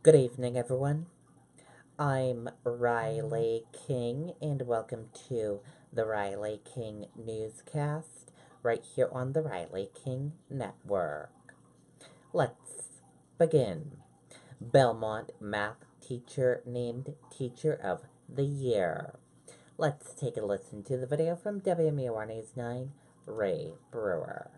Good evening, everyone. I'm Riley King, and welcome to the Riley King Newscast right here on the Riley King Network. Let's begin. Belmont math teacher named Teacher of the Year. Let's take a listen to the video from WMUR News 9, Ray Brewer.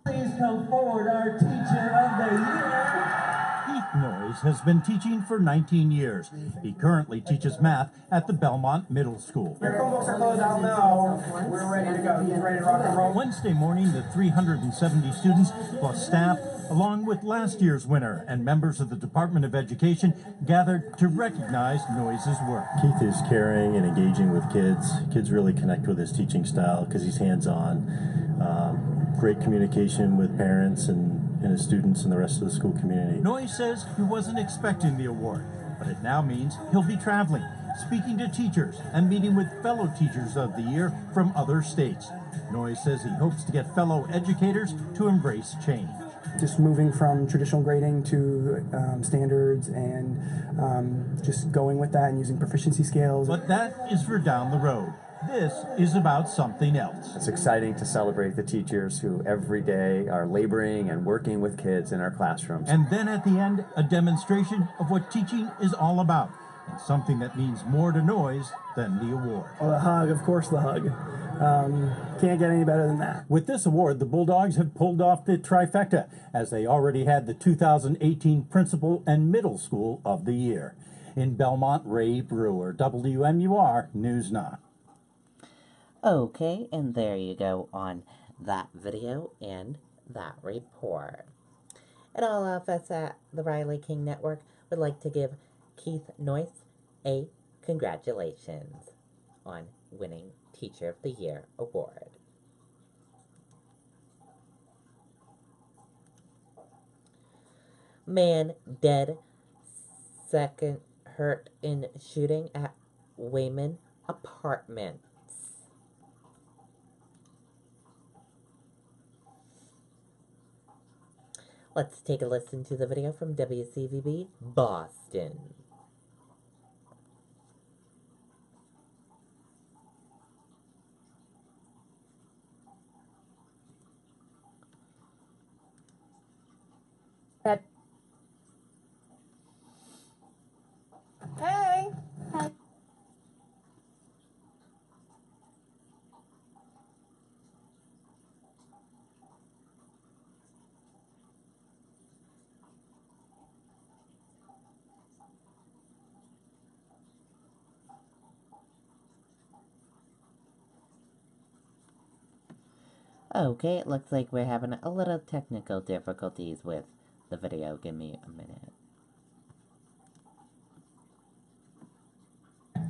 Please come forward, our Teacher of the Year. Keith Noyes has been teaching for 19 years. He currently teaches math at the Belmont Middle School. Your Chromebooks are closed out now. We're ready to go. He's ready to rock and roll. Wednesday morning, the 370 students plus staff, along with last year's winner and members of the Department of Education, gathered to recognize Noyes' work. Keith is caring and engaging with kids. Kids really connect with his teaching style because he's hands-on. Great communication with parents and his students and the rest of the school community. Noyes says he wasn't expecting the award, but it now means he'll be traveling, speaking to teachers, and meeting with fellow Teachers of the Year from other states. Noyes says he hopes to get fellow educators to embrace change. Just moving from traditional grading to standards and just going with that and using proficiency scales. But that is for down the road. This is about something else. It's exciting to celebrate the teachers who every day are laboring and working with kids in our classrooms. And then at the end, a demonstration of what teaching is all about, and something that means more to Noyes than the award. Oh, the hug, of course the hug. Can't get any better than that. With this award, the Bulldogs have pulled off the trifecta, as they already had the 2018 Principal and Middle School of the Year. In Belmont, Ray Brewer, WMUR News 9. Okay, and there you go on that video and that report. And all of us at the Riley King Network would like to give Keith Noyes a congratulations on winning Teacher of the Year award. Man dead, second hurt in shooting at Wayman Apartments. Let's take a listen to the video from WCVB Boston. Hey. Hey. Okay, it looks like we're having a little technical difficulties with the video. Give me a minute.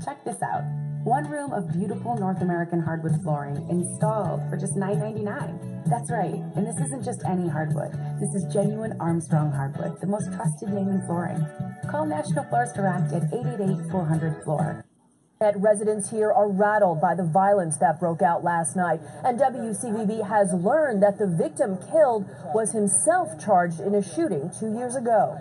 Check this out. One room of beautiful North American hardwood flooring installed for just $9.99. That's right, and this isn't just any hardwood. This is genuine Armstrong hardwood, the most trusted name in flooring. Call National Floors Direct at 888-400-FLOOR. Residents here are rattled by the violence that broke out last night, and WCVB has learned that the victim killed was himself charged in a shooting 2 years ago.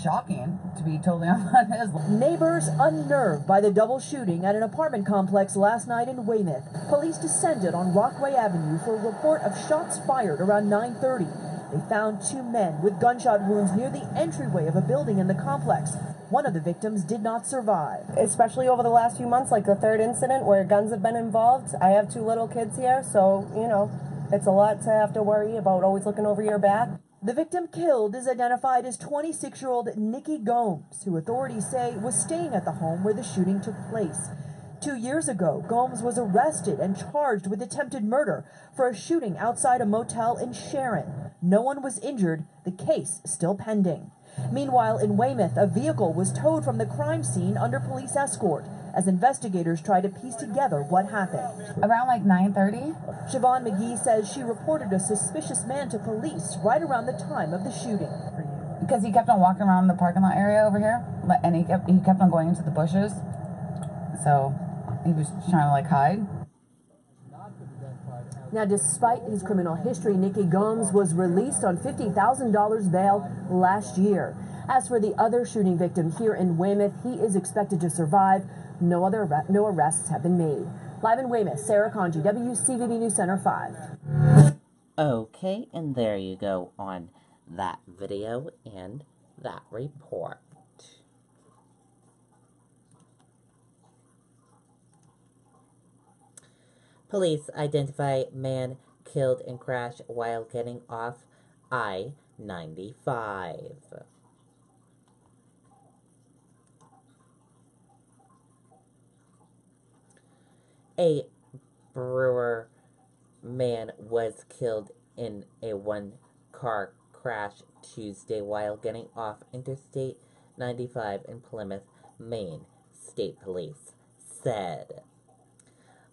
Shocking, to be totally honest. Neighbors unnerved by the double shooting at an apartment complex last night in Weymouth. Police descended on Rockaway Avenue for a report of shots fired around 9:30. They found 2 men with gunshot wounds near the entryway of a building in the complex. One of the victims did not survive. Especially over the last few months, like the third incident where guns have been involved. I have 2 little kids here, so, you know, it's a lot to have to worry about always looking over your back. The victim killed is identified as 26-year-old Nikki Gomes, who authorities say was staying at the home where the shooting took place. 2 years ago, Gomes was arrested and charged with attempted murder for a shooting outside a motel in Sharon. No one was injured. The case is still pending. Meanwhile, in Weymouth, a vehicle was towed from the crime scene under police escort as investigators try to piece together what happened. Around like 9:30? Siobhan McGee says she reported a suspicious man to police right around the time of the shooting. Because he kept on walking around the parking lot area over here, and he kept on going into the bushes. So he was trying to like hide. Now, despite his criminal history, Nicky Gomes was released on $50,000 bail last year. As for the other shooting victim here in Weymouth, he is expected to survive. No arrests have been made. Live in Weymouth, Sarah Conji, WCVB News Center 5. Okay, and there you go on that video and that report. Police identify man killed in crash while getting off I-95. A Brewer man was killed in a one-car crash Tuesday while getting off Interstate 95 in Plymouth, Maine, State Police said.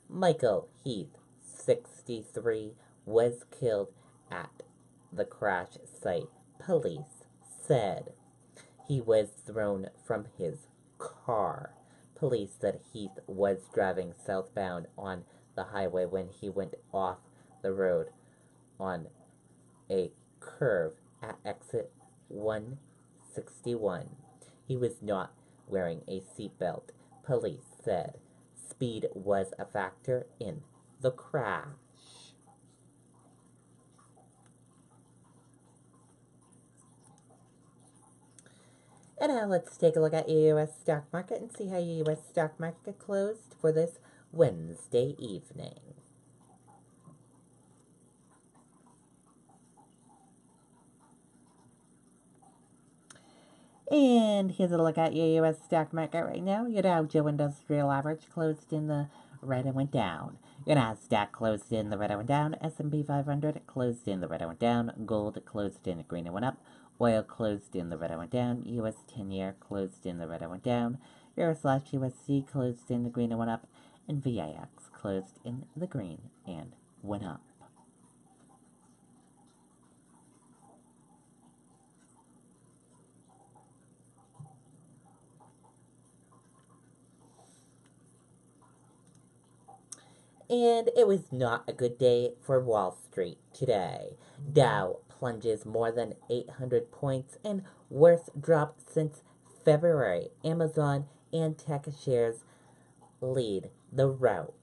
Michael Heath, 63, was killed at the crash site, police said. He was thrown from his car. Police said Heath was driving southbound on the highway when he went off the road on a curve at exit 161. He was not wearing a seatbelt, police said. Speed was a factor in the crash. And now let's take a look at your U.S. stock market and see how your U.S. stock market closed for this Wednesday evening. And here's a look at your U.S. stock market right now. Your Dow Jones Industrial Average closed in the red and went down. Your Nasdaq closed in the red and went down. S&P 500 closed in the red and went down. Gold closed in the green and went up. Oil closed in the red and went down. U.S. 10-year closed in the red and went down. Euro/USD closed in the green and went up. And VIX closed in the green and went up. And it was not a good day for Wall Street today. Dow plunges more than 800 points and worst drop since February. Amazon and tech shares lead the rout.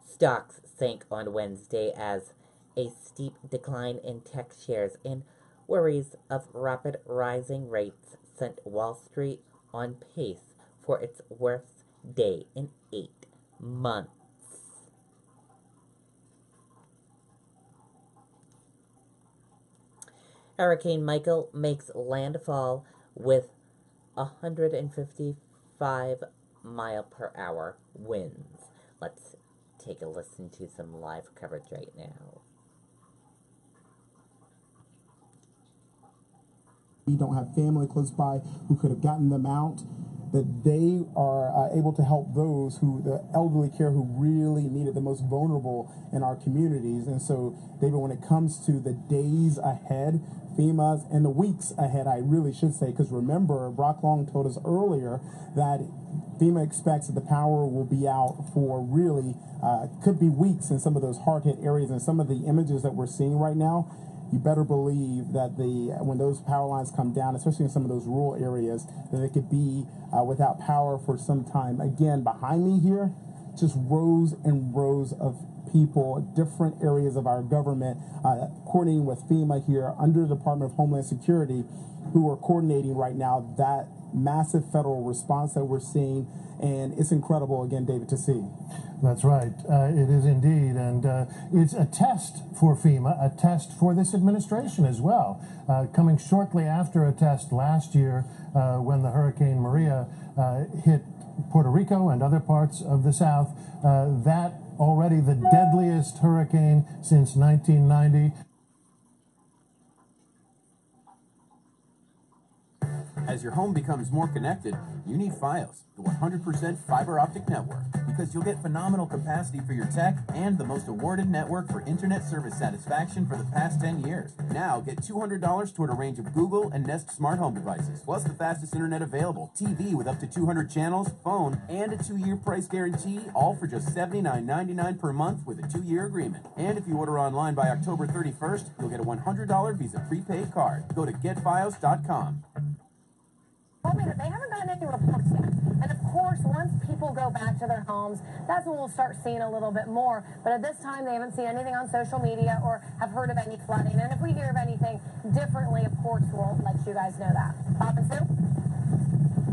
Stocks sank on Wednesday as a steep decline in tech shares and worries of rapid rising rates sent Wall Street on pace for its worst day in 8 months. Hurricane Michael makes landfall with 155-mile-per-hour winds. Let's take a listen to some live coverage right now. We don't have family close by who could have gotten them out, that they are able to help those who, the elderly care, who really need it, the most vulnerable in our communities. And so, David, when it comes to the days ahead, FEMA's, and the weeks ahead, I really should say, because remember, Brock Long told us earlier that FEMA expects that the power will be out for really, could be weeks in some of those hard-hit areas. And some of the images that we're seeing right now, you better believe that when those power lines come down, especially in some of those rural areas, that they could be without power for some time. Again, behind me here, just rows and rows of people, different areas of our government, coordinating with FEMA here under the Department of Homeland Security, who are coordinating right now that massive federal response that we're seeing. And it's incredible, again, David, to see. That's right. It is indeed. And it's a test for FEMA, a test for this administration as well. Coming shortly after a test last year when the Hurricane Maria hit Puerto Rico and other parts of the South, that already the deadliest hurricane since 1990. As your home becomes more connected, you need Fios, the 100% fiber optic network, because you'll get phenomenal capacity for your tech and the most awarded network for internet service satisfaction for the past 10 years. Now get $200 toward a range of Google and Nest smart home devices, plus the fastest internet available, TV with up to 200 channels, phone, and a 2-year price guarantee, all for just $79.99 per month with a 2-year agreement. And if you order online by October 31st, you'll get a $100 Visa prepaid card. Go to getfios.com. Told me that they haven't gotten any reports yet. And of course, once people go back to their homes, that's when we'll start seeing a little bit more. But at this time, they haven't seen anything on social media or have heard of any flooding. And if we hear of anything differently, of course, we'll let you guys know that. Bob and Sue?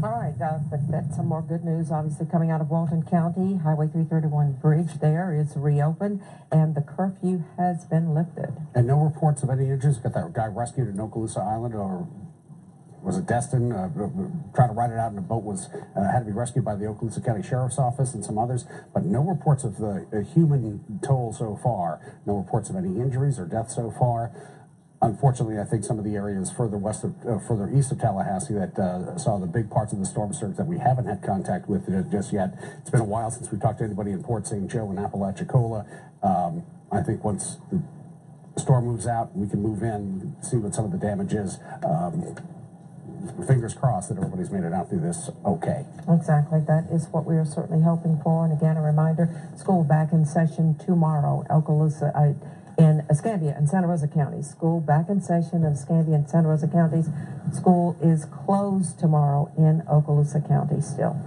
All right, but that's some more good news, obviously, coming out of Walton County. Highway 331 bridge there is reopened, and the curfew has been lifted. And no reports of any injuries. Got that guy rescued at Okaloosa Island, or was it Destin? Trying to ride it out in a boat, was had to be rescued by the Okaloosa County Sheriff's Office and some others, but no reports of the human toll so far. No reports of any injuries or deaths so far. Unfortunately, I think some of the areas further east of Tallahassee that saw the big parts of the storm surge that we haven't had contact with just yet. It's been a while since we've talked to anybody in Port St. Joe and Apalachicola. I think once the storm moves out, we can move in, see what some of the damage is. Fingers crossed that everybody's made it out through this okay. Exactly. That is what we are certainly hoping for. And again, a reminder, school back in session tomorrow. Okaloosa, in Escambia and Santa Rosa counties. School back in session in Escambia and Santa Rosa counties. School is closed tomorrow in Okaloosa County still.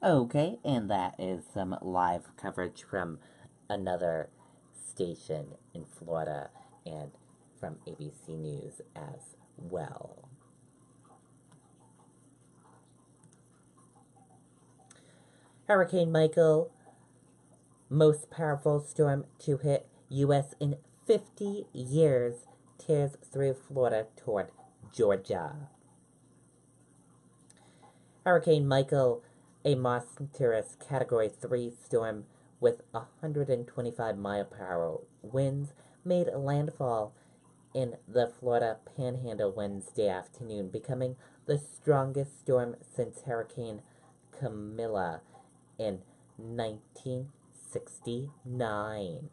Okay, and that is some live coverage from another station in Florida and from ABC News as well. Hurricane Michael, most powerful storm to hit U.S. in 50 years, tears through Florida toward Georgia. Hurricane Michael, a monstrous Category 3 storm with 125-mile-per-hour winds, made landfall in the Florida Panhandle Wednesday afternoon, becoming the strongest storm since Hurricane Camilla in 1969,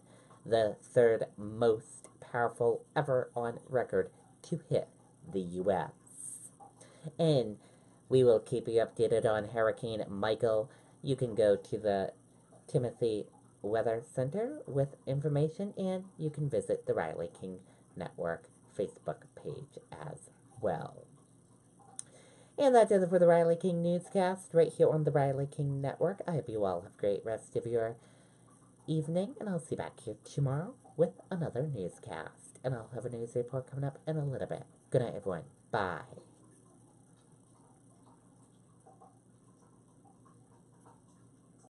the third most powerful ever on record to hit the U.S. And we will keep you updated on Hurricane Michael. You can go to the Timothy Weather Center with information, and you can visit the Riley King Network Facebook page as well. And that does it for the Riley King Newscast right here on the Riley King Network. I hope you all have a great rest of your evening, and I'll see you back here tomorrow with another newscast. And I'll have a news report coming up in a little bit. Good night, everyone. Bye.